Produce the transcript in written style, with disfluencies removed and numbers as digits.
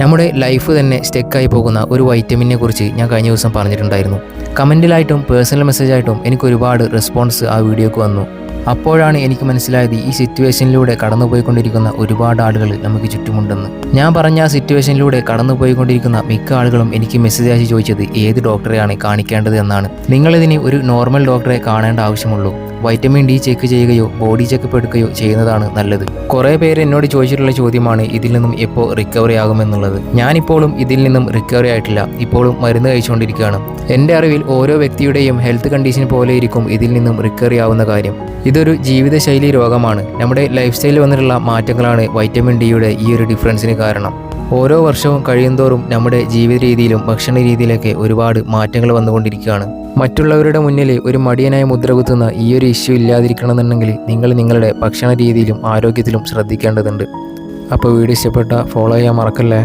നമ്മുടെ ലൈഫ് തന്നെ സ്റ്റെക്കായി പോകുന്ന ഒരു വൈറ്റമിനെ കുറിച്ച് ഞാൻ കഴിഞ്ഞ ദിവസം പറഞ്ഞിട്ടുണ്ടായിരുന്നു. കമൻറ്റിലായിട്ടും പേഴ്സണൽ മെസ്സേജായിട്ടും എനിക്ക് ഒരുപാട് റെസ്പോൺസ് ആ വീഡിയോക്ക് വന്നു. അപ്പോഴാണ് എനിക്ക് മനസ്സിലായത് ഈ സിറ്റുവേഷനിലൂടെ കടന്നുപോയിക്കൊണ്ടിരിക്കുന്ന ഒരുപാട് ആളുകൾ നമുക്ക് ചുറ്റുമുണ്ടെന്ന്. ഞാൻ പറഞ്ഞ ആ സിറ്റുവേഷനിലൂടെ കടന്നുപോയിക്കൊണ്ടിരിക്കുന്ന മിക്ക ആളുകളും എനിക്ക് മെസ്സേജ് അയച്ച് ചോദിച്ചത് ഏത് ഡോക്ടറെയാണ് കാണിക്കേണ്ടത് എന്നാണ്. നിങ്ങളിതിന് ഒരു നോർമൽ ഡോക്ടറെ കാണേണ്ട ആവശ്യമുള്ളൂ. വൈറ്റമിൻ ഡി ചെക്ക് ചെയ്യുകയോ ബോഡി ചെക്കപ്പ് എടുക്കുകയോ ചെയ്യുന്നതാണ് നല്ലത്. കുറേ പേര് എന്നോട് ചോദിച്ചിട്ടുള്ള ചോദ്യമാണ് ഇതിൽ നിന്നും എപ്പോൾ റിക്കവറി ആകുമെന്നുള്ളത്. ഞാനിപ്പോഴും ഇതിൽ നിന്നും റിക്കവറി ആയിട്ടില്ല. ഇപ്പോഴും മരുന്ന് കഴിച്ചുകൊണ്ടിരിക്കുകയാണ്. എൻ്റെ അറിവിൽ ഓരോ വ്യക്തിയുടെയും ഹെൽത്ത് കണ്ടീഷൻ പോലെ ഇരിക്കും ഇതിൽ നിന്നും റിക്കവറി ആവുന്ന കാര്യം. ഇതൊരു ജീവിതശൈലി രോഗമാണ്. നമ്മുടെ ലൈഫ് സ്റ്റൈലിൽ വന്നിട്ടുള്ള മാറ്റങ്ങളാണ് വൈറ്റമിൻ ഡിയുടെ ഈ ഒരു ഡിഫറൻസിന് കാരണം. ഓരോ വർഷവും കഴിയുന്തോറും നമ്മുടെ ജീവിത രീതിയിലും ഭക്ഷണ രീതിയിലൊക്കെ ഒരുപാട് മാറ്റങ്ങൾ വന്നുകൊണ്ടിരിക്കുകയാണ്. മറ്റുള്ളവരുടെ മുന്നിൽ ഒരു മടിയനായി മുദ്രകുത്തുന്ന ഈ ഒരു ഇഷ്യൂ ഇല്ലാതിരിക്കണമെന്നുണ്ടെങ്കിൽ നിങ്ങൾ നിങ്ങളുടെ ഭക്ഷണ രീതിയിലും ആരോഗ്യത്തിലും ശ്രദ്ധിക്കേണ്ടതുണ്ട്. അപ്പോൾ വീഡിയോ ഇഷ്ടപ്പെട്ട ഫോളോ ചെയ്യാൻ മറക്കല്ലേ.